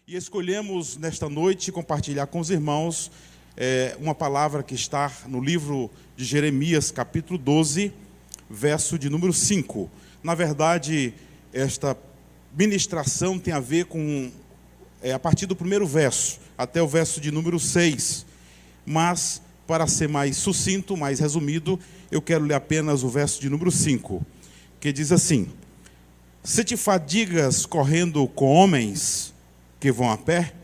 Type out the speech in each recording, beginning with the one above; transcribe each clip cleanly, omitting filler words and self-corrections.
E escolhemos nesta noite compartilhar com os irmãos uma palavra que está no livro de Jeremias, capítulo 12, verso de número 5. Na verdade, esta ministração tem a ver com a partir do primeiro verso até o verso de número 6. Mas, para ser mais sucinto, mais resumido, eu quero ler apenas o verso de número 5, que diz assim: Se te fadigas correndo com homens que vão a pé,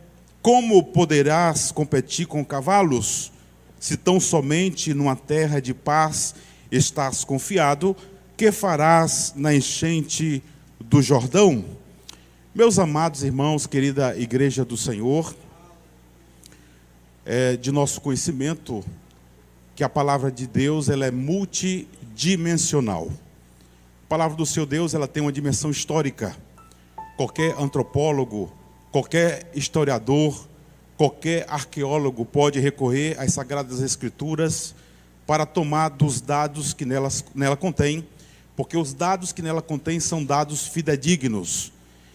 como poderás competir com cavalos? Se tão somente numa terra de paz estás confiado, que farás na enchente do Jordão? Meus amados irmãos, querida igreja do Senhor, é de nosso conhecimento que a palavra de Deus ela é multidimensional. A palavra do seu Deus ela tem uma dimensão histórica. Qualquer antropólogo, qualquer historiador, qualquer arqueólogo pode recorrer às Sagradas Escrituras para tomar dos dados que nela contém, porque os dados que nela contém são dados fidedignos.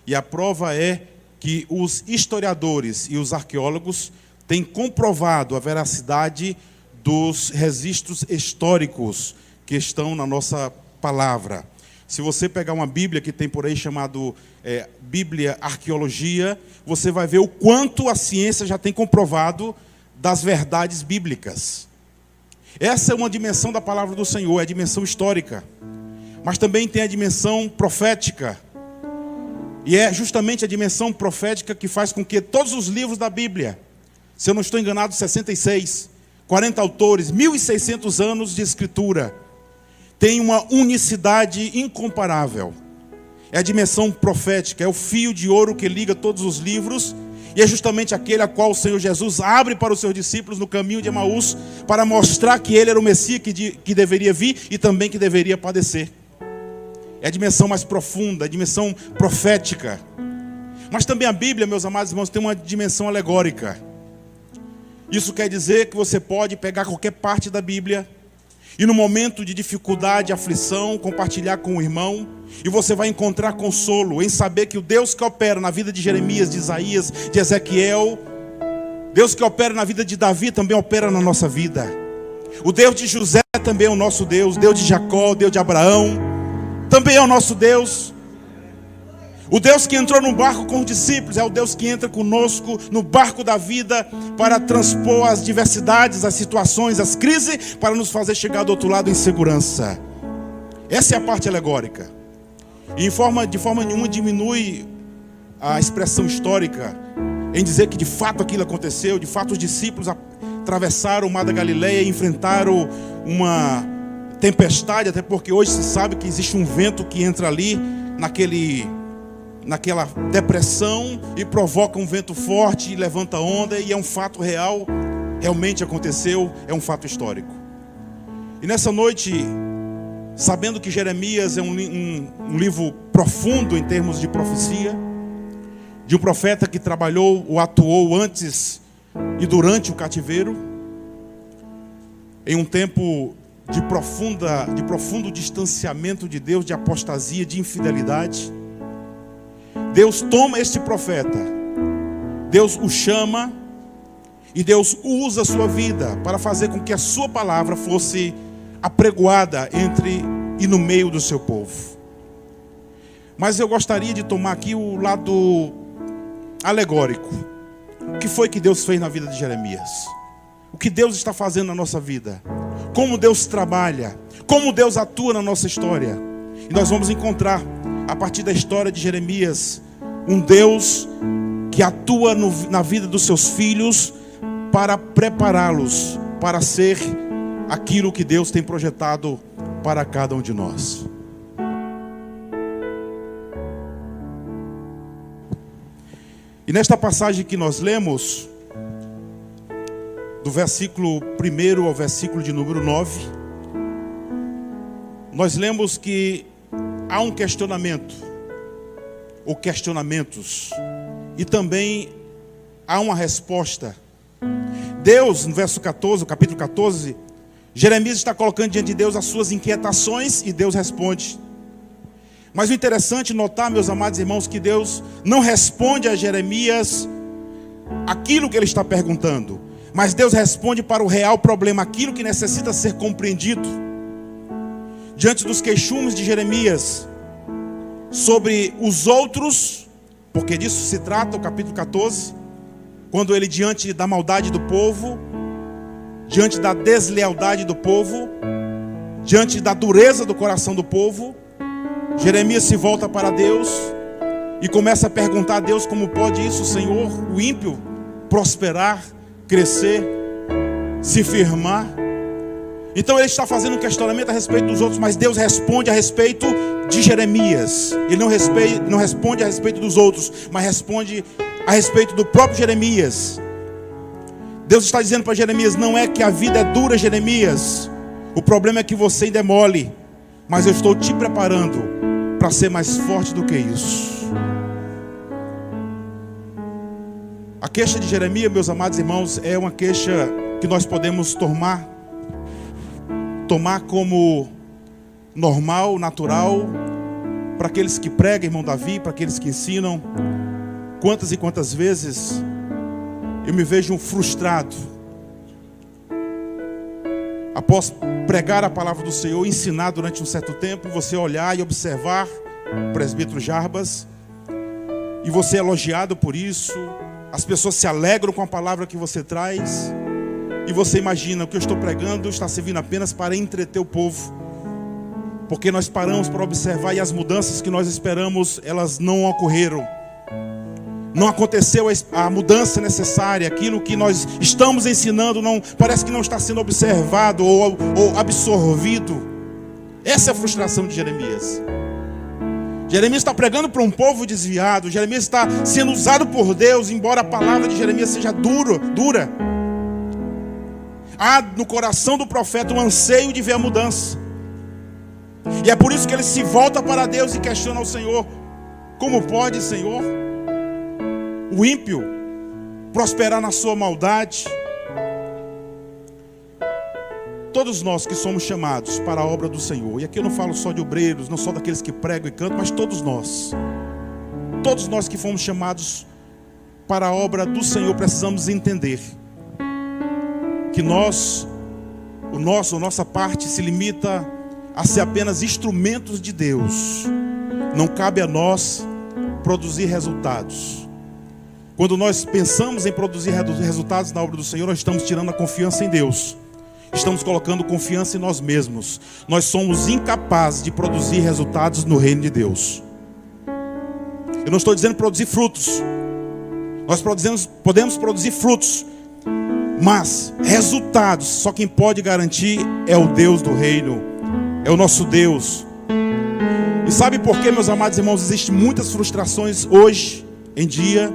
E a prova é que os historiadores e os arqueólogos têm comprovado a veracidade dos registros históricos que estão na nossa palavra. Se você pegar uma Bíblia que tem por aí chamado Bíblia Arqueologia, você vai ver o quanto a ciência já tem comprovado das verdades bíblicas. Essa é uma dimensão da palavra do Senhor, é a dimensão histórica. Mas também tem a dimensão profética. E é justamente a dimensão profética que faz com que todos os livros da Bíblia, se eu não estou enganado, 66, 40 autores, 1.600 anos de escritura, tem uma unicidade incomparável. É a dimensão profética, é o fio de ouro que liga todos os livros, e é justamente aquele a qual o Senhor Jesus abre para os seus discípulos no caminho de Emaús, para mostrar que ele era o Messias que deveria vir e também que deveria padecer. É a dimensão mais profunda, a dimensão profética. Mas também a Bíblia, meus amados irmãos, tem uma dimensão alegórica. Isso quer dizer que você pode pegar qualquer parte da Bíblia e no momento de dificuldade, aflição, compartilhar com o irmão, e você vai encontrar consolo em saber que o Deus que opera na vida de Jeremias, de Isaías, de Ezequiel, Deus que opera na vida de Davi também opera na nossa vida. O Deus de José também é o nosso Deus, Deus de Jacó, Deus de Abraão, também é o nosso Deus. O Deus que entrou no barco com os discípulos é o Deus que entra conosco no barco da vida para transpor as diversidades, as situações, as crises, para nos fazer chegar do outro lado em segurança. Essa é a parte alegórica. E de forma nenhuma diminui a expressão histórica em dizer que de fato aquilo aconteceu, de fato os discípulos atravessaram o mar da Galileia e enfrentaram uma tempestade, até porque hoje se sabe que existe um vento que entra ali naquela depressão e provoca um vento forte e levanta onda, e é um fato real, realmente aconteceu, é um fato histórico. E nessa noite, sabendo que Jeremias é um livro profundo em termos de profecia, de um profeta que trabalhou ou atuou antes e durante o cativeiro, em um tempo de profundo distanciamento de Deus, de apostasia, de infidelidade, Deus toma este profeta, Deus o chama e Deus usa a sua vida para fazer com que a sua palavra fosse apregoada entre e no meio do seu povo. Mas eu gostaria de tomar aqui o lado alegórico. O que foi que Deus fez na vida de Jeremias? O que Deus está fazendo na nossa vida? Como Deus trabalha? Como Deus atua na nossa história? E nós vamos encontrar, a partir da história de Jeremias, um Deus que atua na vida dos seus filhos para prepará-los para ser aquilo que Deus tem projetado para cada um de nós. E nesta passagem que nós lemos, do versículo 1 ao versículo de número 9, nós lemos que há um questionamento, ou questionamentos, e também há uma resposta. Deus, no verso 14, o capítulo 14, Jeremias está colocando diante de Deus as suas inquietações e Deus responde. Mas o interessante é notar, meus amados irmãos, que Deus não responde a Jeremias aquilo que ele está perguntando, mas Deus responde para o real problema, aquilo que necessita ser compreendido. Diante dos queixumes de Jeremias sobre os outros, porque disso se trata o capítulo 14, quando ele, diante da maldade do povo, diante da deslealdade do povo, diante da dureza do coração do povo, Jeremias se volta para Deus e começa a perguntar a Deus: como pode isso, Senhor, o ímpio prosperar, crescer, se firmar? Então ele está fazendo um questionamento a respeito dos outros, mas Deus responde a respeito de Jeremias. Ele não responde a respeito dos outros, mas responde a respeito do próprio Jeremias. Deus está dizendo para Jeremias: não é que a vida é dura, Jeremias, o problema é que você ainda é mole, mas eu estou te preparando para ser mais forte do que isso. A queixa de Jeremias, meus amados irmãos, é uma queixa que nós podemos tomar como normal, natural, para aqueles que pregam, irmão Davi, para aqueles que ensinam. Quantas e quantas vezes eu me vejo frustrado após pregar a palavra do Senhor, ensinar durante um certo tempo, você olhar e observar o presbítero Jarbas, e você é elogiado por isso, as pessoas se alegram com a palavra que você traz, e você imagina: o que eu estou pregando está servindo apenas para entreter o povo, porque nós paramos para observar e as mudanças que nós esperamos, elas não ocorreram. Não aconteceu a mudança necessária. Aquilo que nós estamos ensinando parece que não está sendo observado ou absorvido. Essa é a frustração de Jeremias. Jeremias está pregando para um povo desviado. Jeremias está sendo usado por Deus, embora a palavra de Jeremias seja dura. Há no coração do profeta um anseio de ver a mudança. E é por isso que ele se volta para Deus e questiona ao Senhor: como pode, Senhor, o ímpio prosperar na sua maldade? Todos nós que somos chamados para a obra do Senhor, e aqui eu não falo só de obreiros, não só daqueles que pregam e cantam, mas todos nós que fomos chamados para a obra do Senhor, precisamos entender que a nossa parte se limita a ser apenas instrumentos de Deus. Não cabe a nós produzir resultados. Quando nós pensamos em produzir resultados na obra do Senhor, nós estamos tirando a confiança em Deus. Estamos colocando confiança em nós mesmos. Nós somos incapazes de produzir resultados no reino de Deus. Eu não estou dizendo produzir frutos. Nós podemos produzir frutos, mas resultados, só quem pode garantir é o Deus do reino, é o nosso Deus. E sabe por que, meus amados irmãos, existem muitas frustrações hoje em dia?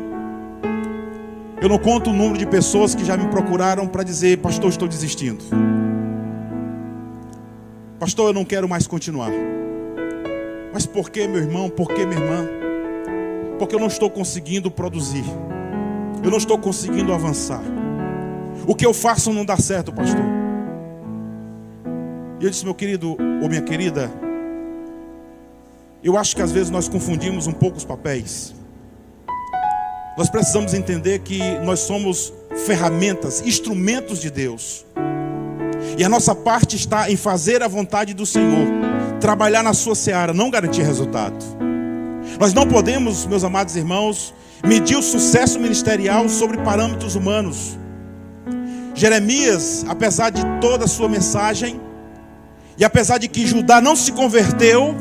Eu não conto o número de pessoas que já me procuraram para dizer: pastor, estou desistindo. Pastor, eu não quero mais continuar. Mas por que, meu irmão? Por que, minha irmã? Porque eu não estou conseguindo produzir. Eu não estou conseguindo avançar. O que eu faço não dá certo, pastor. E eu disse: meu querido ou minha querida, eu acho que às vezes nós confundimos um pouco os papéis. Nós precisamos entender que nós somos ferramentas, instrumentos de Deus. E a nossa parte está em fazer a vontade do Senhor, trabalhar na sua seara, não garantir resultado. Nós não podemos, meus amados irmãos, medir o sucesso ministerial sobre parâmetros humanos. Jeremias, apesar de toda a sua mensagem, e apesar de que Judá não se converteu,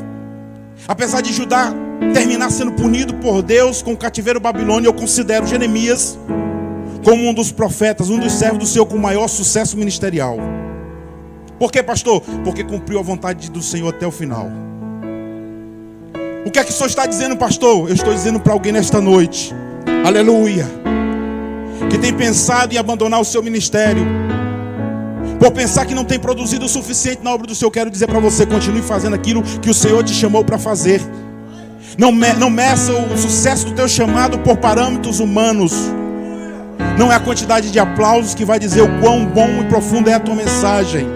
apesar de Judá terminar sendo punido por Deus com o cativeiro babilônio, eu considero Jeremias como um dos profetas, um dos servos do Senhor com maior sucesso ministerial. Por quê, pastor? Porque cumpriu a vontade do Senhor até o final. O que é que o Senhor está dizendo, pastor? Eu estou dizendo para alguém nesta noite, aleluia, que tem pensado em abandonar o seu ministério, por pensar que não tem produzido o suficiente na obra do Senhor. Quero dizer para você: continue fazendo aquilo que o Senhor te chamou para fazer. Não meça o sucesso do teu chamado por parâmetros humanos. Não é a quantidade de aplausos que vai dizer o quão bom e profundo é a tua mensagem.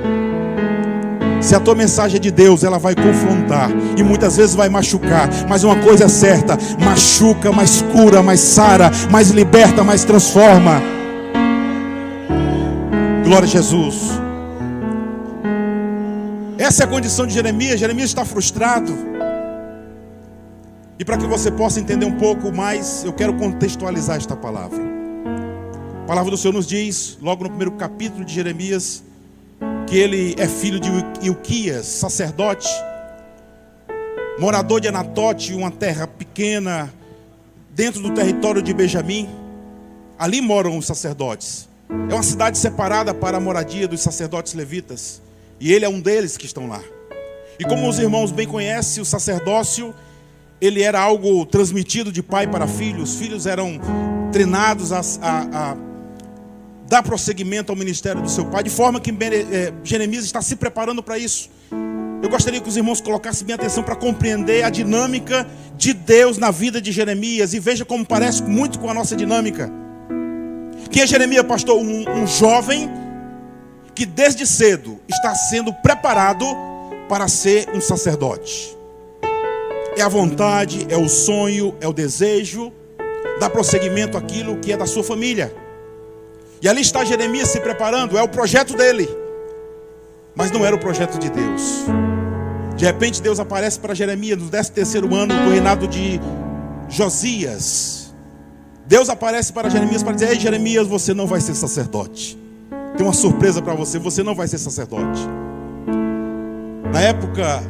Se a tua mensagem é de Deus, ela vai confrontar e muitas vezes vai machucar. Mas uma coisa é certa: machuca, mas cura, mais sara, mais liberta, mais transforma. Glória a Jesus. Essa é a condição de Jeremias. Jeremias está frustrado. E para que você possa entender um pouco mais, eu quero contextualizar esta palavra. A palavra do Senhor nos diz, logo no primeiro capítulo de Jeremias, que ele é filho de Ilquias, sacerdote, morador de Anatote, uma terra pequena, dentro do território de Benjamim. Ali moram os sacerdotes. É uma cidade separada para a moradia dos sacerdotes levitas. E ele é um deles que estão lá. E como os irmãos bem conhecem, o sacerdócio, ele era algo transmitido de pai para filho. Os filhos eram treinados a dar prosseguimento ao ministério do seu pai, de forma que Jeremias está se preparando para isso. Eu gostaria que os irmãos colocassem bem atenção para compreender a dinâmica de Deus na vida de Jeremias, e veja como parece muito com a nossa dinâmica. Quem é Jeremias, pastor? Um jovem que desde cedo está sendo preparado para ser um sacerdote. É a vontade, é o sonho, é o desejo, dar prosseguimento àquilo que é da sua família. E ali está Jeremias se preparando, é o projeto dele, mas não era o projeto de Deus. De repente Deus aparece para Jeremias no 13º ano do reinado de Josias. Deus aparece para Jeremias para dizer: ei Jeremias, você não vai ser sacerdote. Tem uma surpresa para você, você não vai ser sacerdote. Na época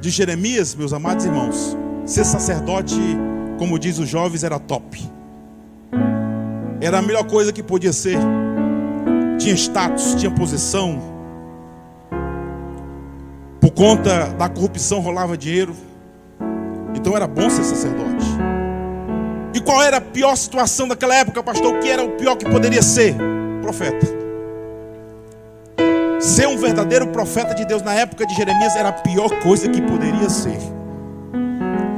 de Jeremias, meus amados irmãos, ser sacerdote, como diz os jovens, era top. Era a melhor coisa que podia ser. Tinha status, tinha posição. Por conta da corrupção rolava dinheiro. Então era bom ser sacerdote. E qual era a pior situação daquela época, pastor? O que era o pior que poderia ser? Profeta. Ser um verdadeiro profeta de Deus na época de Jeremias era a pior coisa que poderia ser.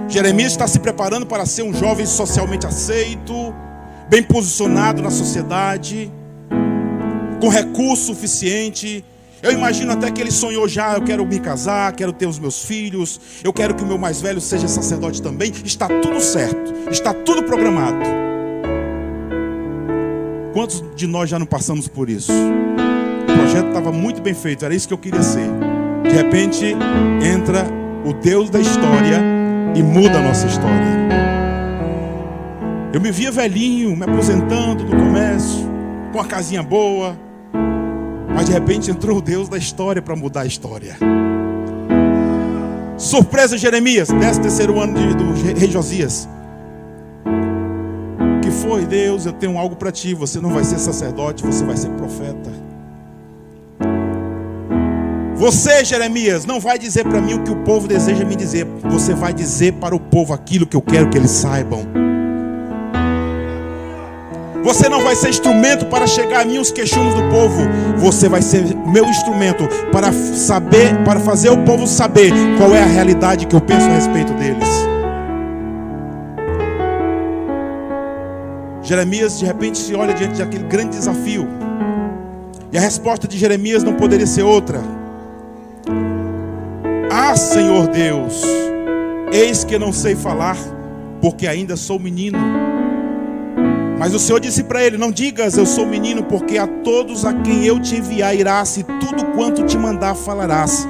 Jeremias está se preparando para ser um jovem socialmente aceito, bem posicionado na sociedade, com recurso suficiente. Eu imagino até que ele sonhou já: eu quero me casar, quero ter os meus filhos, eu quero que o meu mais velho seja sacerdote também. Está tudo certo, está tudo programado. Quantos de nós já não passamos por isso? O projeto estava muito bem feito, era isso que eu queria ser. De repente entra o Deus da história e muda a nossa história. Eu me via velhinho, me aposentando do comércio, com uma casinha boa, mas de repente entrou o Deus da história para mudar a história. Surpresa, Jeremias, 13º ano do rei Josias. Que foi? Deus, eu tenho algo para ti. Você não vai ser sacerdote, você vai ser profeta. Você, Jeremias, não vai dizer para mim o que o povo deseja me dizer. Você vai dizer para o povo aquilo que eu quero que eles saibam. Você não vai ser instrumento para chegar a mim os queixumes do povo. Você vai ser meu instrumento para saber, para fazer o povo saber qual é a realidade que eu penso a respeito deles. Jeremias de repente se olha diante daquele grande desafio. E a resposta de Jeremias não poderia ser outra: ah, Senhor Deus, eis que não sei falar, porque ainda sou menino. Mas o Senhor disse para ele: não digas eu sou menino, porque a todos a quem eu te enviar irás, e tudo quanto te mandar falarás.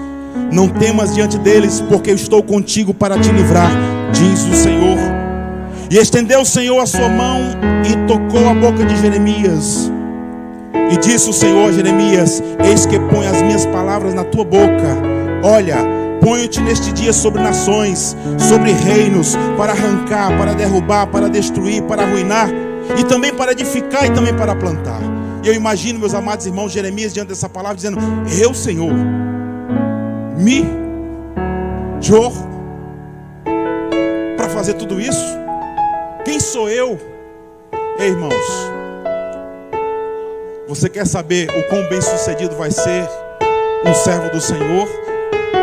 Não temas diante deles, porque eu estou contigo para te livrar, diz o Senhor. E estendeu o Senhor a sua mão e tocou a boca de Jeremias. E disse o Senhor a Jeremias: eis que ponho as minhas palavras na tua boca. Olha, ponho-te neste dia sobre nações, sobre reinos, para arrancar, para derrubar, para destruir, para arruinar, e também para edificar e também para plantar. E eu imagino, meus amados irmãos, Jeremias diante dessa palavra dizendo: eu, Senhor, para fazer tudo isso? Quem sou eu? Ei, irmãos, você quer saber o quão bem sucedido vai ser um servo do Senhor?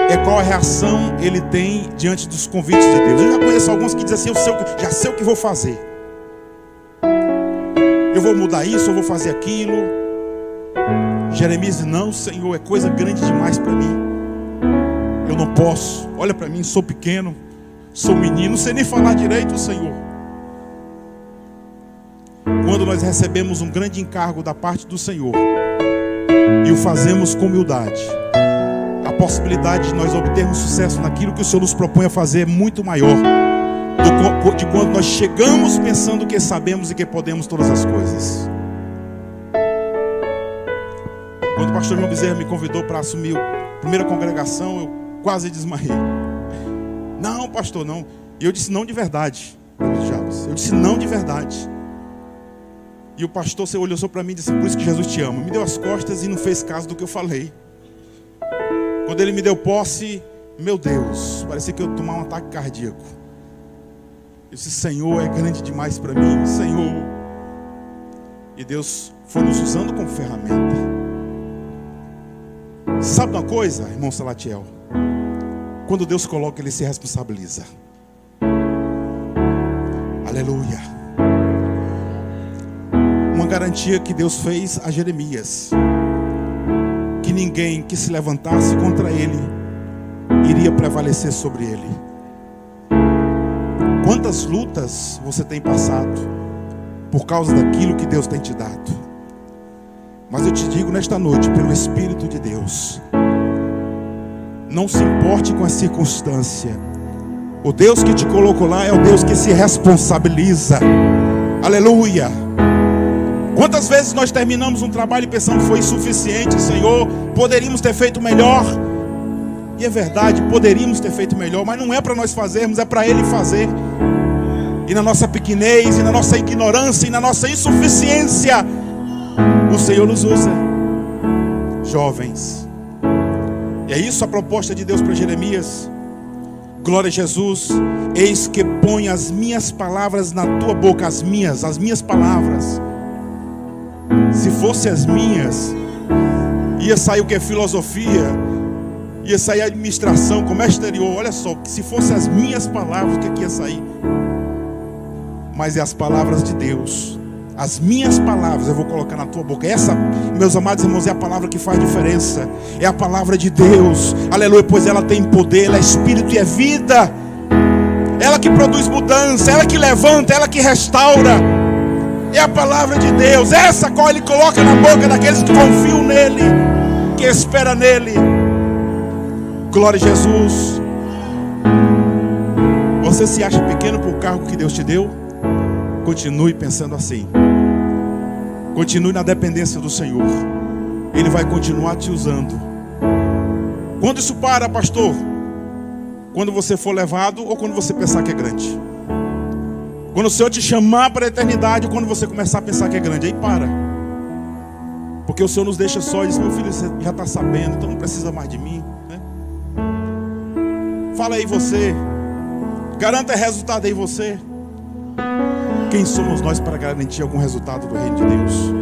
É qual a reação ele tem diante dos convites de Deus. Eu já conheço alguns que dizem assim: já sei o que vou fazer. Eu vou mudar isso, eu vou fazer aquilo. Jeremias diz: não, Senhor, é coisa grande demais para mim. Eu não posso. Olha para mim, sou pequeno, sou menino, não sei nem falar direito, Senhor. Quando nós recebemos um grande encargo da parte do Senhor e o fazemos com humildade, a possibilidade de nós obtermos sucesso naquilo que o Senhor nos propõe a fazer é muito maior de quando nós chegamos pensando que sabemos e que podemos todas as coisas. Quando o pastor João Bezerra me convidou para assumir a primeira congregação, eu quase desmaiei. Não, pastor, não. E eu disse não de verdade. Eu disse não de verdade. E o pastor olhou só para mim e disse: por isso que Jesus te ama. Me deu as costas e não fez caso do que eu falei. Quando ele me deu posse, meu Deus, parecia que eu ia tomar um ataque cardíaco. Eu disse: Senhor, é grande demais para mim, Senhor. E Deus foi nos usando como ferramenta. Sabe uma coisa, irmão Salatiel? Quando Deus coloca, Ele se responsabiliza. Aleluia. Uma garantia que Deus fez a Jeremias: que ninguém que se levantasse contra ele iria prevalecer sobre ele. Quantas lutas você tem passado por causa daquilo que Deus tem te dado? Mas eu te digo nesta noite, pelo Espírito de Deus, não se importe com a circunstância. O Deus que te colocou lá é o Deus que se responsabiliza. Aleluia. Quantas vezes nós terminamos um trabalho e pensamos que foi insuficiente, Senhor, poderíamos ter feito melhor. E é verdade, poderíamos ter feito melhor, mas não é para nós fazermos, é para Ele fazer. E na nossa pequenez, e na nossa ignorância, e na nossa insuficiência, o Senhor nos usa. Jovens, e é isso a proposta de Deus para Jeremias. Glória a Jesus. Eis que põe as minhas palavras na tua boca. As minhas palavras. Se fossem as minhas, ia sair o que é filosofia, ia sair administração, comércio exterior. Olha só, se fossem as minhas palavras, o que é que ia sair? Mas é as palavras de Deus. As minhas palavras eu vou colocar na tua boca. Essa, meus amados irmãos, é a palavra que faz diferença. É a palavra de Deus. Aleluia, pois ela tem poder, ela é espírito e é vida. Ela que produz mudança, ela que levanta, ela que restaura. É a palavra de Deus. Essa qual Ele coloca na boca daqueles que confiam nele, que esperam nele. Glória a Jesus. Você se acha pequeno por cargo que Deus te deu? Continue pensando assim. Continue na dependência do Senhor. Ele vai continuar te usando. Quando isso para, pastor? Quando você for levado ou quando você pensar que é grande? Quando o Senhor te chamar para a eternidade ou quando você começar a pensar que é grande? Aí para. Porque o Senhor nos deixa só e diz: meu filho, você já está sabendo, então não precisa mais de mim, né? Fala aí você. Garanta resultado aí você. Quem somos nós para garantir algum resultado do reino de Deus?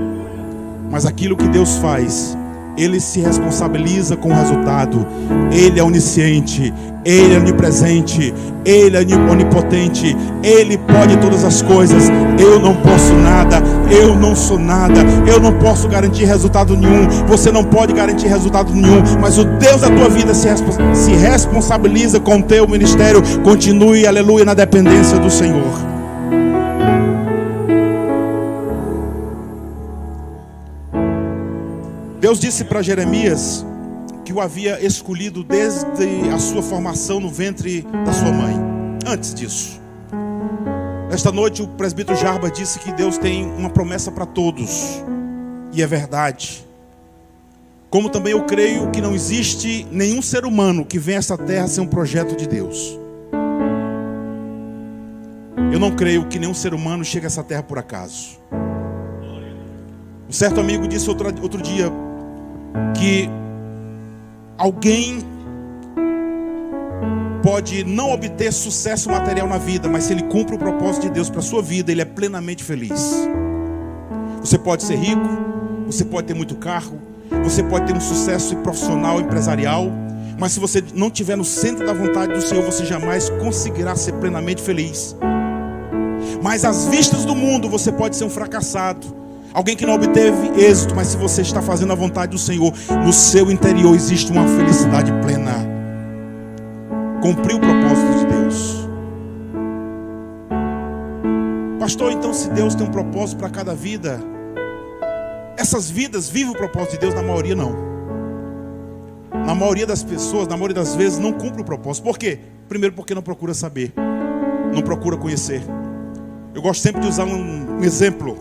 Mas aquilo que Deus faz, Ele se responsabiliza com o resultado. Ele é onisciente, Ele é onipresente, Ele é onipotente, Ele pode todas as coisas. Eu não posso nada, eu não sou nada, eu não posso garantir resultado nenhum. Você não pode garantir resultado nenhum, mas o Deus da tua vida se responsabiliza com o teu ministério. Continue, aleluia, na dependência do Senhor. Deus disse para Jeremias que o havia escolhido desde a sua formação no ventre da sua mãe. Antes disso, esta noite o presbítero Jarba disse que Deus tem uma promessa para todos. E é verdade. Como também eu creio que não existe nenhum ser humano que venha a essa terra sem um projeto de Deus. Eu não creio que nenhum ser humano chegue a essa terra por acaso. Um certo amigo disse outro dia que alguém pode não obter sucesso material na vida, mas se ele cumpre o propósito de Deus para a sua vida, ele é plenamente feliz. Você pode ser rico, você pode ter muito carro, você pode ter um sucesso profissional, empresarial, mas se você não estiver no centro da vontade do Senhor, você jamais conseguirá ser plenamente feliz. Mas às vistas do mundo, você pode ser um fracassado, alguém que não obteve êxito, mas se você está fazendo a vontade do Senhor, no seu interior existe uma felicidade plena. cumprir o propósito de Deus. Pastor, então se Deus tem um propósito para cada vida, essas vidas vivem o propósito de Deus? Na maioria não. Na maioria das pessoas, na maioria das vezes, não cumpre o propósito. Por quê? Primeiro porque não procura saber, não procura conhecer. Eu gosto sempre de usar um exemplo.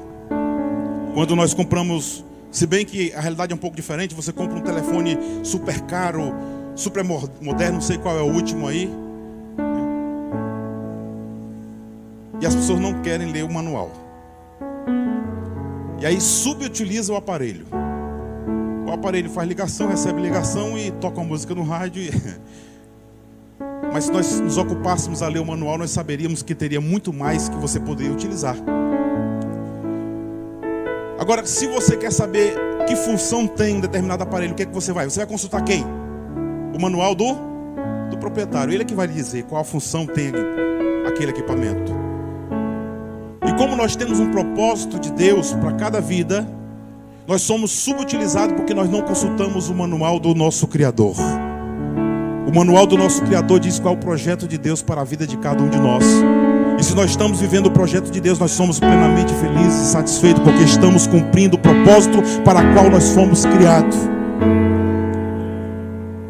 Quando nós compramos, se bem que a realidade é um pouco diferente, você compra um telefone super caro, super moderno, não sei qual é o último aí, e as pessoas não querem ler o manual. E aí subutiliza o aparelho. O aparelho faz ligação, recebe ligação e toca uma música no rádio. Mas se nós nos ocupássemos a ler o manual, nós saberíamos que teria muito mais que você poderia utilizar. Agora, se você quer saber que função tem um determinado aparelho, o que é que você vai? Você vai consultar quem? O manual do proprietário. Ele é que vai lhe dizer qual a função tem aquele equipamento. E como nós temos um propósito de Deus para cada vida, nós somos subutilizados porque nós não consultamos o manual do nosso Criador. O manual do nosso Criador diz qual é o projeto de Deus para a vida de cada um de nós. E se nós estamos vivendo o projeto de Deus, nós somos plenamente felizes e satisfeitos, porque estamos cumprindo o propósito para o qual nós fomos criados.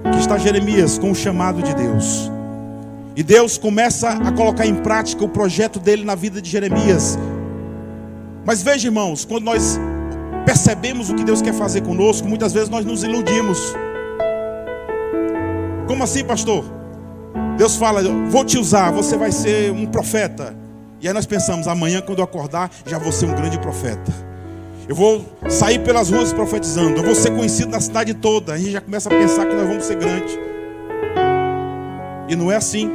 Aqui está Jeremias com o chamado de Deus. E Deus começa a colocar em prática o projeto dele na vida de Jeremias. Mas veja, irmãos, quando nós percebemos o que Deus quer fazer conosco, muitas vezes nós nos iludimos. Como assim, pastor? Deus fala, vou te usar, você vai ser um profeta. E aí nós pensamos, amanhã quando eu acordar, já vou ser um grande profeta. Eu vou sair pelas ruas profetizando, eu vou ser conhecido na cidade toda. A gente já começa a pensar que nós vamos ser grandes. E não é assim.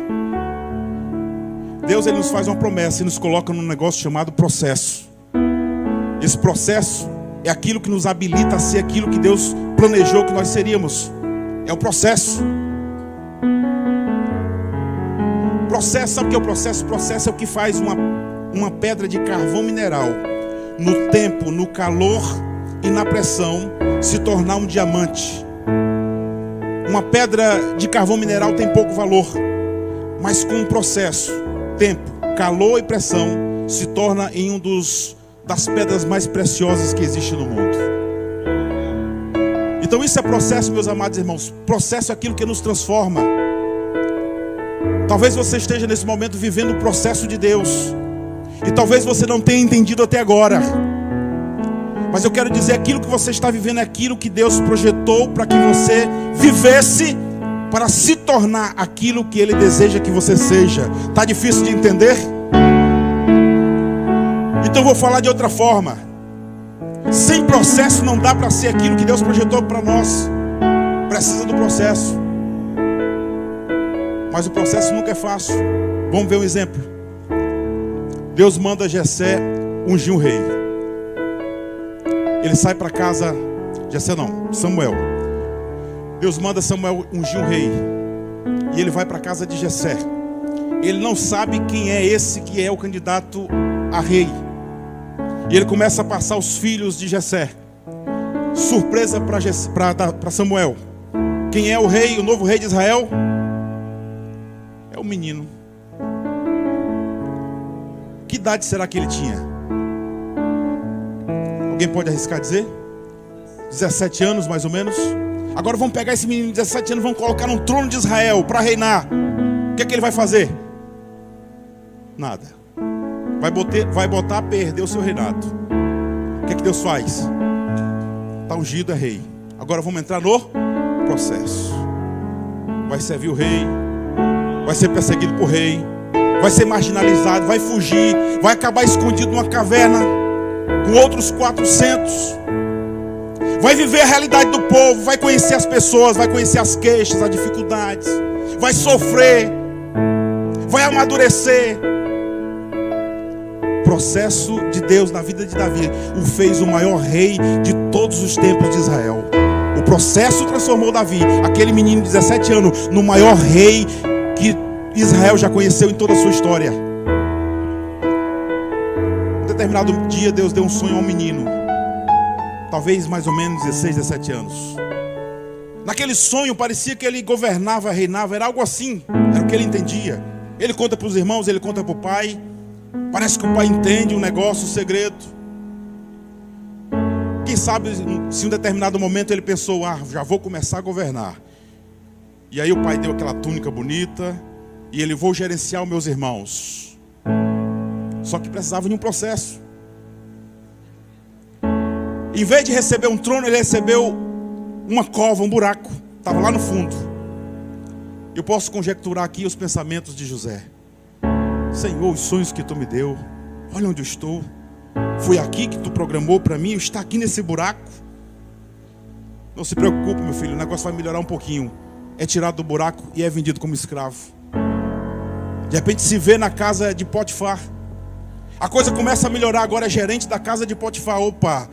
Deus, ele nos faz uma promessa e nos coloca num negócio chamado processo. Esse processo é aquilo que nos habilita a ser aquilo que Deus planejou que nós seríamos. É o processo. Processo, sabe o que é o processo? O processo é o que faz uma pedra de carvão mineral, no tempo, no calor e na pressão, se tornar um diamante. Uma pedra de carvão mineral tem pouco valor, mas com um processo, tempo, calor e pressão, se torna em das pedras mais preciosas que existe no mundo. Então isso é processo, meus amados irmãos. Processo é aquilo que nos transforma. Talvez você esteja nesse momento vivendo o processo de Deus, e talvez você não tenha entendido até agora. Mas eu quero dizer, aquilo que você está vivendo é aquilo que Deus projetou para que você vivesse, para se tornar aquilo que Ele deseja que você seja. Está difícil de entender? Então eu vou falar de outra forma. Sem processo não dá para ser aquilo que Deus projetou para nós. Precisa do processo. Mas o processo nunca é fácil. Vamos ver um exemplo. Deus manda Jessé ungir um rei. Ele sai para casa, Samuel. Deus manda Samuel ungir um rei. E ele vai para a casa de Jessé. Ele não sabe quem é esse que é o candidato a rei. E ele começa a passar os filhos de Jessé. Surpresa para Samuel. Quem é o rei, o novo rei de Israel? É o menino. Que idade será que ele tinha? Alguém pode arriscar dizer? 17 anos mais ou menos. Agora vamos pegar esse menino de 17 anos, vamos colocar no trono de Israel para reinar. O que é que ele vai fazer? Nada. Vai botar a perder o seu reinado. O que é que Deus faz? Está ungido, é rei. Agora vamos entrar no processo. Vai servir o rei, vai ser perseguido por rei, vai ser marginalizado, vai fugir, vai acabar escondido numa caverna com outros 400. Vai viver a realidade do povo, vai conhecer as pessoas, vai conhecer as queixas, as dificuldades, vai sofrer, vai amadurecer. O processo de Deus na vida de Davi o fez o maior rei de todos os tempos de Israel. O processo transformou Davi, aquele menino de 17 anos, no maior rei que Israel já conheceu em toda a sua história. Em determinado dia Deus deu um sonho a um menino, talvez mais ou menos 16, 17 anos. Naquele sonho parecia que ele governava, reinava, era algo assim, era o que ele entendia. Ele conta para os irmãos, ele conta para o pai. Parece que o pai entende um negócio, um segredo. Quem sabe se em um determinado momento ele pensou, já vou começar a governar. E aí o pai deu aquela túnica bonita, e ele, vou gerenciar os meus irmãos. Só que precisava de um processo. Em vez de receber um trono, ele recebeu uma cova, um buraco. Estava lá no fundo. Eu posso conjecturar aqui os pensamentos de José. Senhor, os sonhos que tu me deu, olha onde eu estou. Foi aqui que tu programou para mim, eu estou aqui nesse buraco. Não se preocupe, meu filho, o negócio vai melhorar um pouquinho. É tirado do buraco e é vendido como escravo. De repente se vê na casa de Potifar. A coisa começa a melhorar, agora é gerente da casa de Potifar. Opa,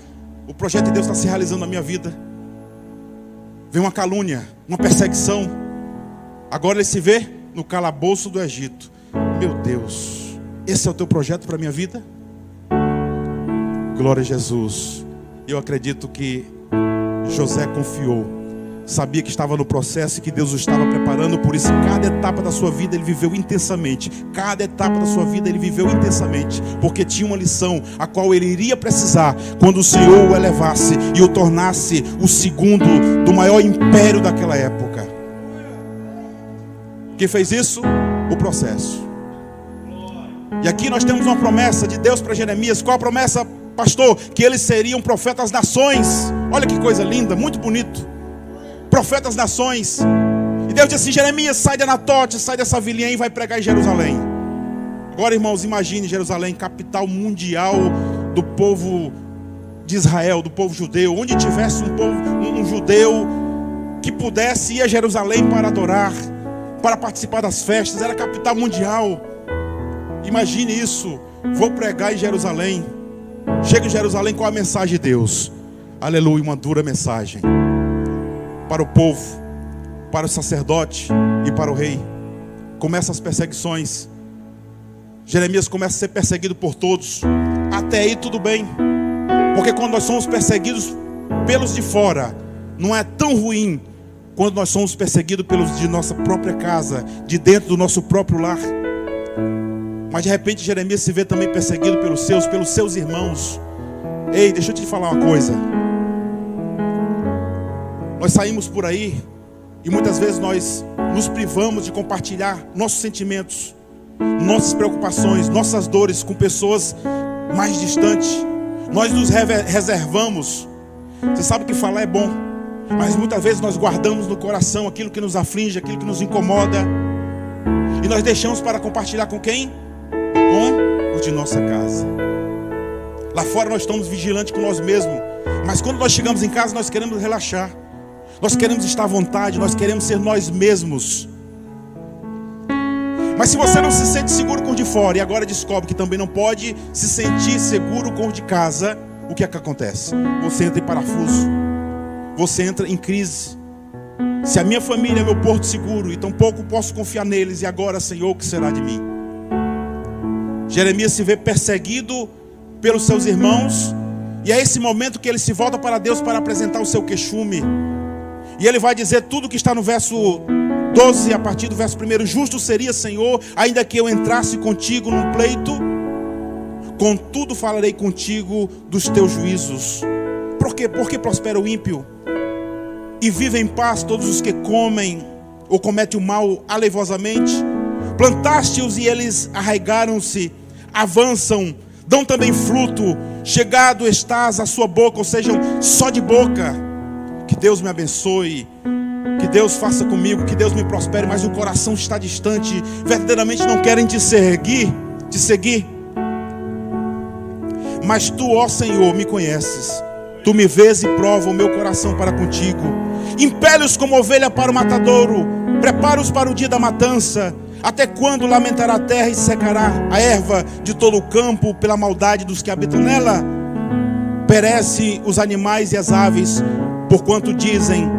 o projeto de Deus está se realizando na minha vida. Vem uma calúnia, uma perseguição. Agora ele se vê no calabouço do Egito. Meu Deus, esse é o teu projeto para a minha vida? Glória a Jesus. Eu acredito que José confiou. Sabia que estava no processo e que Deus o estava preparando. Por isso, cada etapa da sua vida ele viveu intensamente. Cada etapa da sua vida ele viveu intensamente. Porque tinha uma lição a qual ele iria precisar quando o Senhor o elevasse e o tornasse o segundo do maior império daquela época. Quem fez isso? O processo. E aqui nós temos uma promessa de Deus para Jeremias. Qual a promessa, pastor? Que eles seriam profetas das nações. Olha que coisa linda, muito bonito. Profetas das nações. E Deus disse assim, Jeremias, sai de Anatote, sai dessa vilinha e vai pregar em Jerusalém. Agora, irmãos, imagine Jerusalém, capital mundial do povo de Israel, do povo judeu. Onde tivesse um judeu que pudesse ir a Jerusalém para adorar, para participar das festas, era a capital mundial. Imagine isso. Vou pregar em Jerusalém. Chega em Jerusalém, qual a mensagem de Deus? Aleluia, uma dura mensagem para o povo, para o sacerdote e para o rei. Começam as perseguições. Jeremias começa a ser perseguido por todos. Até aí tudo bem, porque quando nós somos perseguidos pelos de fora, não é tão ruim quando nós somos perseguidos pelos de nossa própria casa, de dentro do nosso próprio lar. Mas de repente Jeremias se vê também perseguido pelos seus irmãos. Ei, deixa eu te falar uma coisa. Nós saímos por aí e muitas vezes nós nos privamos de compartilhar nossos sentimentos, nossas preocupações, nossas dores com pessoas mais distantes. Nós nos reservamos. Você sabe que falar é bom, mas muitas vezes nós guardamos no coração aquilo que nos aflige, aquilo que nos incomoda. E nós deixamos para compartilhar com quem? Com os de nossa casa. Lá fora nós estamos vigilantes com nós mesmos, mas quando nós chegamos em casa nós queremos relaxar. Nós queremos estar à vontade, nós queremos ser nós mesmos. Mas se você não se sente seguro com o de fora e agora descobre que também não pode se sentir seguro com o de casa, o que é que acontece? Você entra em parafuso, você entra em crise. Se a minha família é meu porto seguro e tampouco posso confiar neles, e agora, Senhor, o que será de mim? Jeremias se vê perseguido pelos seus irmãos, e é esse momento que ele se volta para Deus para apresentar o seu queixume. E ele vai dizer tudo que está no verso 12, a partir do verso 1. Justo seria, Senhor, ainda que eu entrasse contigo num pleito, contudo falarei contigo dos teus juízos. Por quê? Porque prospera o ímpio e vive em paz todos os que comem ou cometem o mal aleivosamente. Plantaste-os e eles arraigaram-se, avançam, dão também fruto. Chegado estás à sua boca, ou seja, só de boca. Que Deus me abençoe, que Deus faça comigo, que Deus me prospere, mas o coração está distante, verdadeiramente não querem te seguir. Mas tu, ó Senhor, me conheces, tu me vês e prova o meu coração para contigo. Impele-os como ovelha para o matadouro, prepara-os para o dia da matança. Até quando lamentará a terra e secará a erva de todo o campo pela maldade dos que habitam nela? Perece os animais e as aves, porquanto dizem,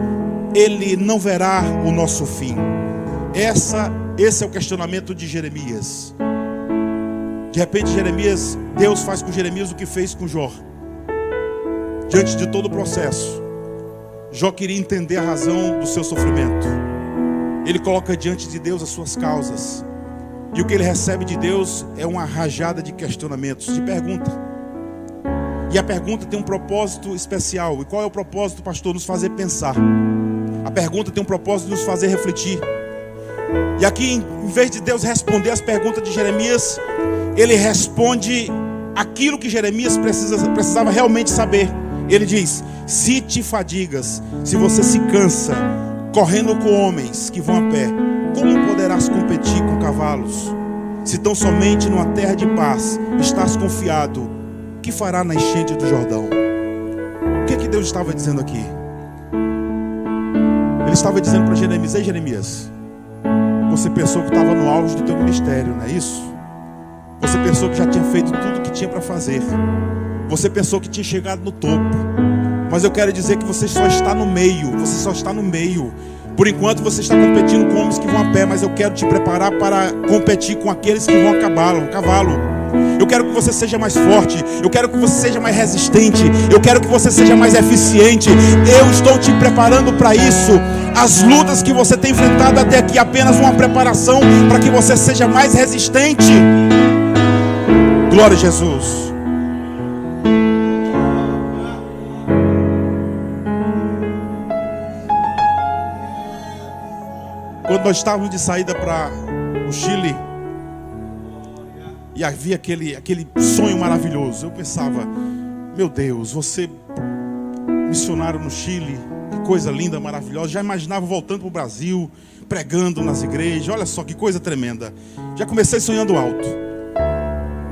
ele não verá o nosso fim. Esse é o questionamento de Jeremias. De repente Jeremias, Deus faz com Jeremias o que fez com Jó. Diante de todo o processo, Jó queria entender a razão do seu sofrimento. Ele coloca diante de Deus as suas causas. E o que ele recebe de Deus é uma rajada de questionamentos, de pergunta. E a pergunta tem um propósito especial. E qual é o propósito, pastor? Nos fazer pensar. A pergunta tem um propósito de nos fazer refletir. E aqui, em vez de Deus responder as perguntas de Jeremias, ele responde aquilo que Jeremias precisava realmente saber. Ele diz: se te fadigas, se você se cansa correndo com homens que vão a pé, como poderás competir com cavalos? Se tão somente numa terra de paz estás confiado, o que fará na enchente do Jordão? O que é que Deus estava dizendo aqui? Ele estava dizendo para Jeremias: ei Jeremias, você pensou que estava no auge do teu ministério, não é isso? Você pensou que já tinha feito tudo o que tinha para fazer. Você pensou que tinha chegado no topo. Mas eu quero dizer que você só está no meio. Você só está no meio. Por enquanto você está competindo com homens que vão a pé, mas eu quero te preparar para competir com aqueles que vão a cavalo. Eu quero que você seja mais forte. Eu quero que você seja mais resistente. Eu quero que você seja mais eficiente. Eu estou te preparando para isso. As lutas que você tem enfrentado até aqui, apenas uma preparação para que você seja mais resistente. Glória a Jesus. Quando nós estávamos de saída para o Chile, e havia aquele sonho maravilhoso, eu pensava: meu Deus, você missionário no Chile, que coisa linda, maravilhosa. Já imaginava voltando para o Brasil, pregando nas igrejas. Olha só que coisa tremenda. Já comecei sonhando alto.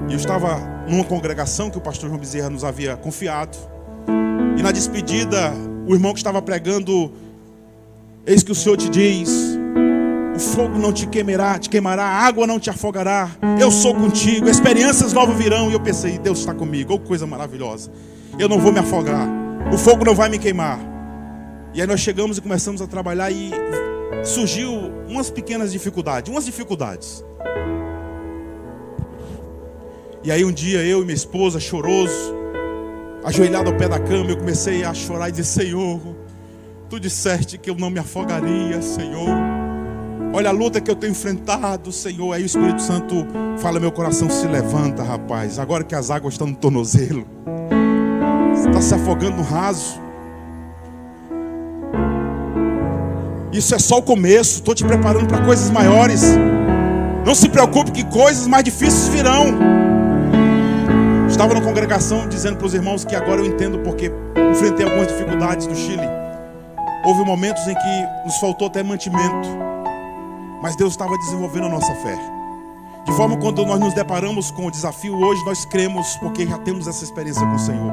E eu estava numa congregação que o pastor João Bezerra nos havia confiado. E na despedida, o irmão que estava pregando: eis que o Senhor te diz, o fogo não te queimará, a água não te afogará, eu sou contigo, experiências novas virão. E eu pensei: Deus está comigo, oh, coisa maravilhosa. Eu não vou me afogar, o fogo não vai me queimar. E aí nós chegamos e começamos a trabalhar, e surgiu umas pequenas dificuldades. E aí um dia eu e minha esposa, choroso, ajoelhado ao pé da cama, eu comecei a chorar e dizer: Senhor, Tu disseste que eu não me afogaria, Senhor. Olha a luta que eu tenho enfrentado, Senhor. Aí o Espírito Santo fala: meu coração se levanta, rapaz. Agora que as águas estão no tornozelo, você está se afogando no raso. Isso é só o começo. Estou te preparando para coisas maiores. Não se preocupe que coisas mais difíceis virão. Estava na congregação dizendo para os irmãos que agora eu entendo porque enfrentei algumas dificuldades no Chile. Houve momentos em que nos faltou até mantimento, mas Deus estava desenvolvendo a nossa fé. De forma que quando nós nos deparamos com o desafio hoje, nós cremos porque já temos essa experiência com o Senhor.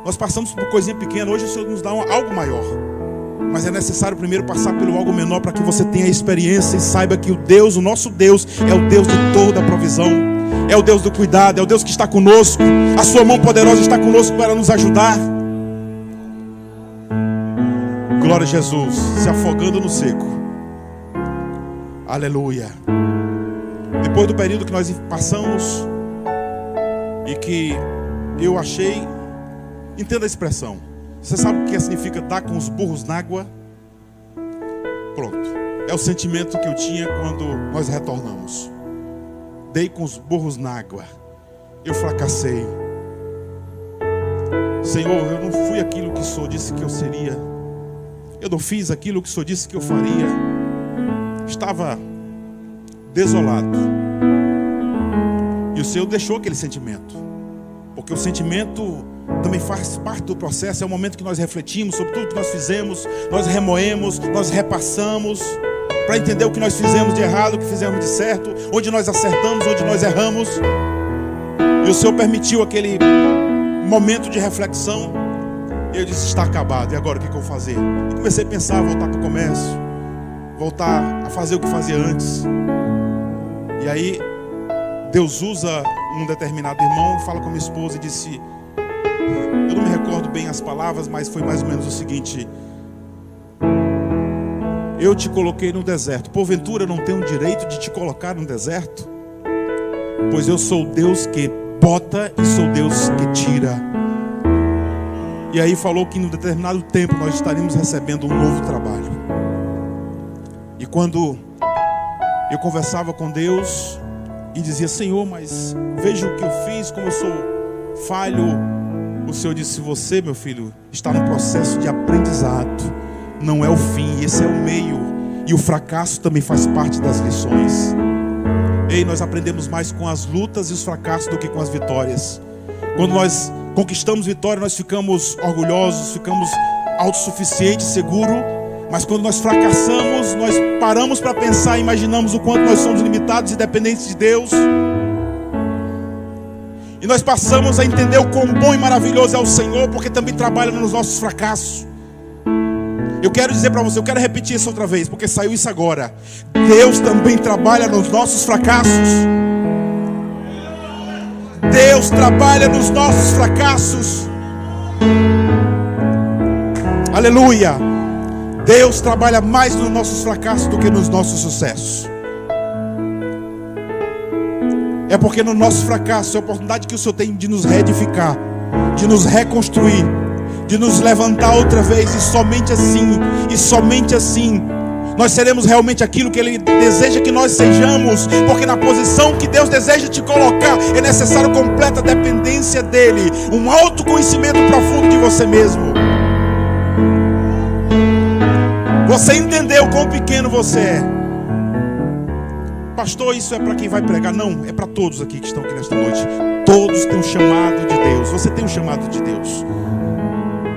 Nós passamos por coisinha pequena, hoje o Senhor nos dá algo maior. Mas é necessário primeiro passar pelo algo menor para que você tenha a experiência e saiba que o nosso Deus, é o Deus de toda a provisão. É o Deus do cuidado, é o Deus que está conosco. A sua mão poderosa está conosco para nos ajudar. Glória a Jesus, se afogando no seco. Aleluia. Depois do período que nós passamos, e que eu achei, entenda a expressão. Você sabe o que significa dar com os burros na água? Pronto. É o sentimento que eu tinha quando nós retornamos. Dei com os burros na água. Eu fracassei. Senhor, eu não fui aquilo que o Senhor disse que eu seria. Eu não fiz aquilo que o Senhor disse que eu faria. Estava desolado. E o Senhor deixou aquele sentimento. Porque o sentimento também faz parte do processo. É o momento que nós refletimos sobre tudo que nós fizemos. Nós remoemos, nós repassamos, para entender o que nós fizemos de errado, o que fizemos de certo, onde nós acertamos, onde nós erramos. E o Senhor permitiu aquele momento de reflexão. E eu disse: está acabado, e agora o que eu vou fazer? E comecei a pensar, voltar para o comércio, voltar a fazer o que fazia antes. E aí Deus usa um determinado irmão, fala com a minha esposa e disse, eu não me recordo bem as palavras, mas foi mais ou menos o seguinte: eu te coloquei no deserto, porventura eu não tenho o direito de te colocar no deserto? Pois eu sou Deus que bota e sou Deus que tira. E aí falou que em um determinado tempo nós estaríamos recebendo um novo trabalho. E quando eu conversava com Deus e dizia: Senhor, mas veja o que eu fiz, como eu sou falho. O Senhor disse: você, meu filho, está no processo de aprendizado. Não é o fim, esse é o meio. E o fracasso também faz parte das lições. Ei, nós aprendemos mais com as lutas e os fracassos do que com as vitórias. Quando nós conquistamos vitória, nós ficamos orgulhosos, ficamos autossuficientes, seguros. Mas quando nós fracassamos, nós paramos para pensar e imaginamos o quanto nós somos limitados e dependentes de Deus. E nós passamos a entender o quão bom e maravilhoso é o Senhor, porque também trabalha nos nossos fracassos. Eu quero dizer para você, eu quero repetir isso outra vez, porque saiu isso agora. Deus também trabalha nos nossos fracassos. Deus trabalha nos nossos fracassos. Aleluia. Deus trabalha mais nos nossos fracassos do que nos nossos sucessos. É porque no nosso fracasso é a oportunidade que o Senhor tem de nos reedificar, de nos reconstruir, de nos levantar outra vez. E somente assim nós seremos realmente aquilo que Ele deseja que nós sejamos. Porque na posição que Deus deseja te colocar é necessário completa dependência dEle, um autoconhecimento profundo de você mesmo. Você entendeu quão pequeno você é. Pastor, isso é para quem vai pregar? Não, é para todos aqui que estão aqui nesta noite. Todos têm um chamado de Deus. Você tem um chamado de Deus.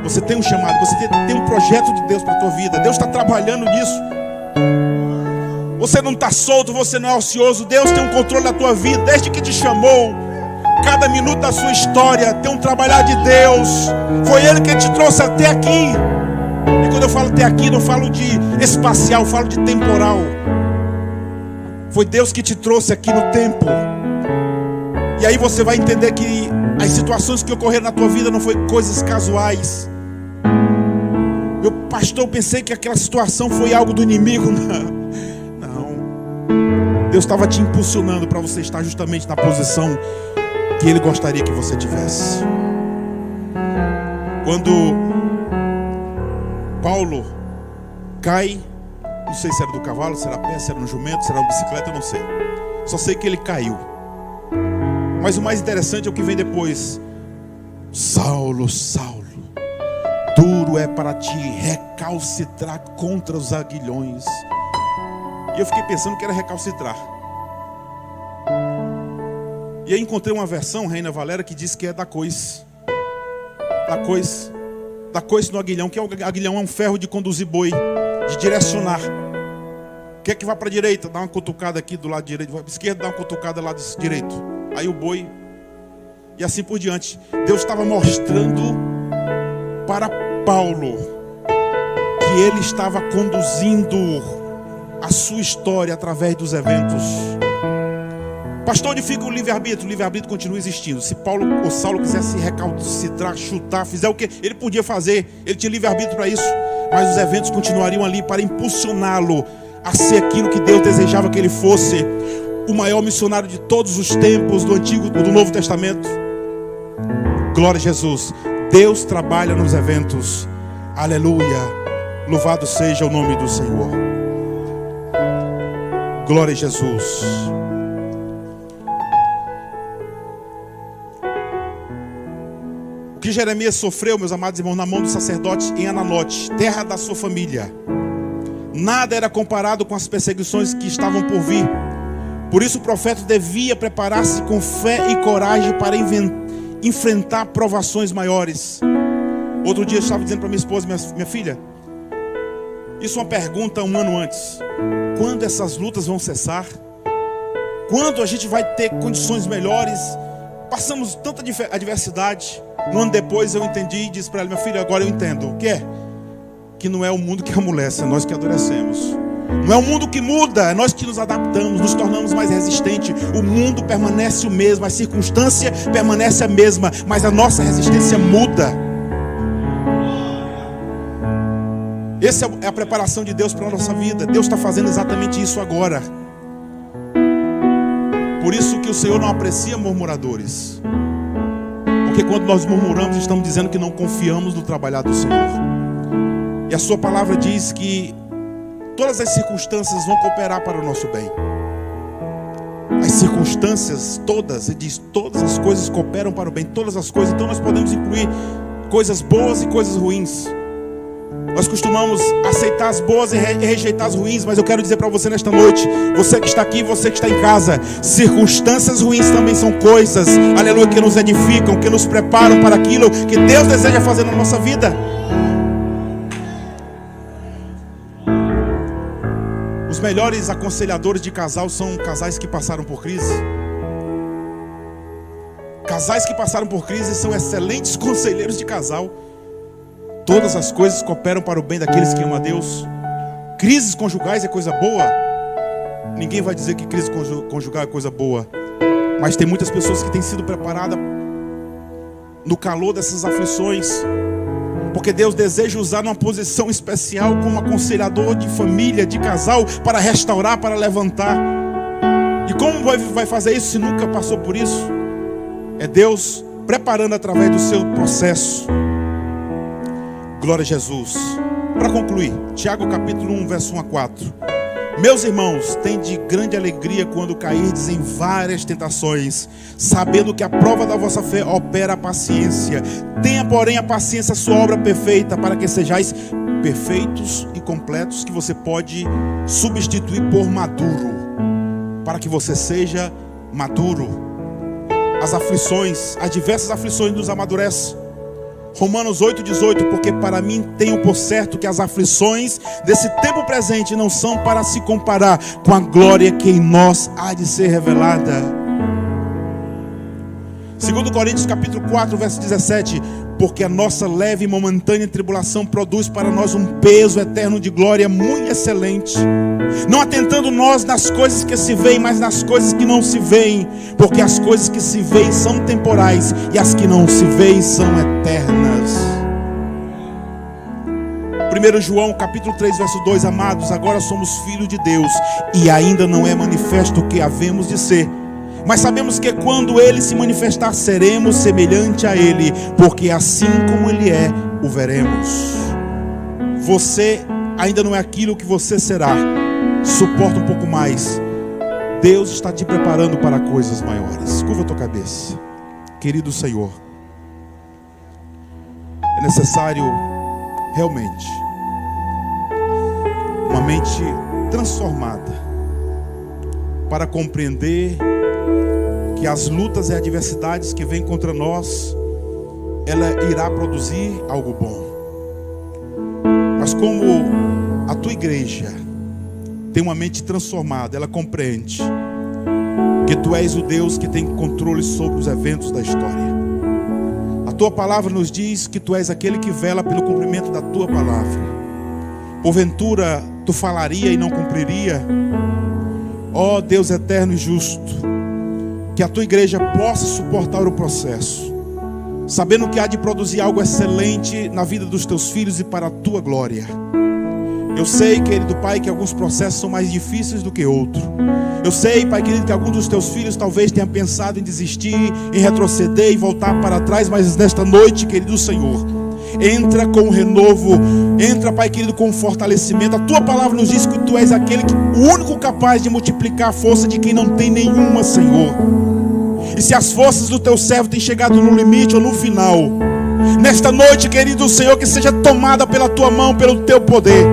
Você tem um chamado, você tem um projeto de Deus para a tua vida. Deus está trabalhando nisso. Você não está solto, você não é ocioso. Deus tem um controle da tua vida desde que te chamou. Cada minuto da sua história tem um trabalhar de Deus. Foi Ele que te trouxe até aqui. E quando eu falo até aqui, não falo de espacial, falo de temporal. Foi Deus que te trouxe aqui no tempo. E aí você vai entender que as situações que ocorreram na tua vida não foi coisas casuais. Meu pastor, eu pensei que aquela situação foi algo do inimigo. Não. Deus estava te impulsionando para você estar justamente na posição que Ele gostaria que você tivesse. Quando Paulo cai, não sei se era do cavalo, se era a pé, se era no jumento, se era uma bicicleta, eu não sei. Só sei que ele caiu. Mas o mais interessante é o que vem depois. Saulo, Saulo, duro é para ti recalcitrar contra os aguilhões. E eu fiquei pensando que era recalcitrar. E aí encontrei uma versão, Reina Valera, que diz que é da coice. Da coice no aguilhão. Que é o aguilhão? É um ferro de conduzir boi, de direcionar. Quer que vá para a direita, dá uma cutucada aqui do lado direito, vai para a esquerda, dá uma cutucada do lado direito. Aí o boi, e assim por diante. Deus estava mostrando para Paulo que ele estava conduzindo a sua história através dos eventos. Pastor, onde fica o livre-arbítrio? O livre-arbítrio continua existindo. Se Paulo ou Saulo quisesse recalcitrar, chutar, fizer o que ele podia fazer, ele tinha livre-arbítrio para isso. Mas os eventos continuariam ali para impulsioná-lo a ser aquilo que Deus desejava que ele fosse, o maior missionário de todos os tempos, do Antigo e do Novo Testamento. Glória a Jesus. Deus trabalha nos eventos. Aleluia. Louvado seja o nome do Senhor. Glória a Jesus. O que Jeremias sofreu, meus amados irmãos, na mão do sacerdote em Ananote, terra da sua família, nada era comparado com as perseguições que estavam por vir. Por isso o profeta devia preparar-se com fé e coragem para enfrentar provações maiores. Outro dia eu estava dizendo para minha esposa, minha filha, isso é uma pergunta um ano antes: quando essas lutas vão cessar? Quando a gente vai ter condições melhores? Passamos tanta adversidade. No ano depois eu entendi e disse para ela: minha filha, agora eu entendo. O que é? Que não é o mundo que amolece, é nós que adoecemos. Não é o mundo que muda, é nós que nos adaptamos, nos tornamos mais resistentes. O mundo permanece o mesmo, a circunstância permanece a mesma, mas a nossa resistência muda. Essa é a preparação de Deus para a nossa vida. Deus está fazendo exatamente isso agora. Por isso que o Senhor não aprecia murmuradores. Porque Porque quando nós murmuramos, estamos dizendo que não confiamos no trabalhar do Senhor. E a sua palavra diz que todas as circunstâncias vão cooperar para o nosso bem. As circunstâncias todas, ele diz, todas as coisas cooperam para o bem, todas as coisas. Então nós podemos incluir coisas boas e coisas ruins. Nós costumamos aceitar as boas e rejeitar as ruins, mas eu quero dizer para você nesta noite, você que está aqui, você que está em casa, circunstâncias ruins também são coisas, aleluia, que nos edificam, que nos preparam para aquilo que Deus deseja fazer na nossa vida. Os melhores aconselhadores de casal são casais que passaram por crise. Casais que passaram por crise são excelentes conselheiros de casal. Todas as coisas cooperam para o bem daqueles que amam a Deus. Crises conjugais é coisa boa. Ninguém vai dizer que crise conjugal é coisa boa. Mas tem muitas pessoas que têm sido preparadas no calor dessas aflições, porque Deus deseja usar numa posição especial como aconselhador de família, de casal, para restaurar, para levantar. E como vai fazer isso se nunca passou por isso? É Deus preparando através do seu processo. Glória a Jesus. Para concluir, Tiago capítulo 1, verso 1 a 4. Meus irmãos, tende grande alegria quando cairdes em várias tentações, sabendo que a prova da vossa fé opera a paciência. Tenha, porém, a paciência a sua obra perfeita, para que sejais perfeitos e completos, que você pode substituir por maduro, para que você seja maduro. As aflições, as diversas aflições nos amadurecem. Romanos 8,18, porque para mim tenho por certo que as aflições desse tempo presente não são para se comparar com a glória que em nós há de ser revelada. 2 Coríntios capítulo 4, verso 17, porque a nossa leve e momentânea tribulação produz para nós um peso eterno de glória muito excelente, não atentando nós nas coisas que se veem, mas nas coisas que não se veem, porque as coisas que se veem são temporais, e as que não se veem são eternas. 1 João capítulo 3, verso 2, amados, agora somos filhos de Deus, e ainda não é manifesto o que havemos de ser, mas sabemos que quando Ele se manifestar, seremos semelhante a Ele, porque assim como Ele é, o veremos. Você ainda não é aquilo que você será. Suporta um pouco mais. Deus está te preparando para coisas maiores. Curva a tua cabeça. Querido Senhor, é necessário realmente uma mente transformada para compreender que as lutas e adversidades que vêm contra nós, ela irá produzir algo bom. Mas como a tua igreja tem uma mente transformada, ela compreende que tu és o Deus que tem controle sobre os eventos da história. A tua palavra nos diz que tu és aquele que vela pelo cumprimento da tua palavra. Porventura tu falaria e não cumpriria? Ó Deus eterno e justo, que a tua igreja possa suportar o processo, sabendo que há de produzir algo excelente na vida dos teus filhos e para a tua glória. Eu sei, querido Pai, que alguns processos são mais difíceis do que outros. Eu sei, Pai querido, que alguns dos teus filhos talvez tenham pensado em desistir, em retroceder e voltar para trás, mas nesta noite, querido Senhor, entra com renovo, entra, Pai querido, com fortalecimento. A tua palavra nos diz que tu és aquele o único capaz de multiplicar a força de quem não tem nenhuma, Senhor. E se as forças do teu servo têm chegado no limite ou no final, nesta noite, querido Senhor, que seja tomada pela tua mão, pelo teu poder,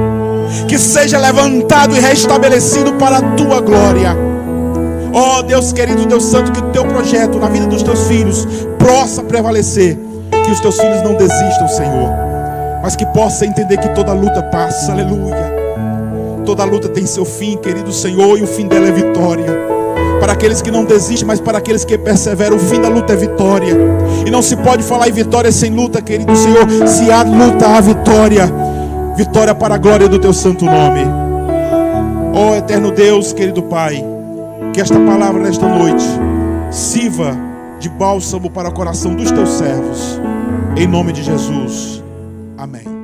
que seja levantado e restabelecido para a tua glória. Ó Deus querido, Deus santo, que o teu projeto na vida dos teus filhos possa prevalecer, que os teus filhos não desistam, Senhor, mas que possa entender que toda luta passa, aleluia. Toda luta tem seu fim, querido Senhor, e o fim dela é vitória. Para aqueles que não desistem, mas para aqueles que perseveram, o fim da luta é vitória. E não se pode falar em vitória sem luta, querido Senhor. Se há luta, há vitória. Vitória para a glória do teu santo nome. Ó eterno Deus, querido Pai, que esta palavra nesta noite sirva de bálsamo para o coração dos teus servos. Em nome de Jesus. Amém.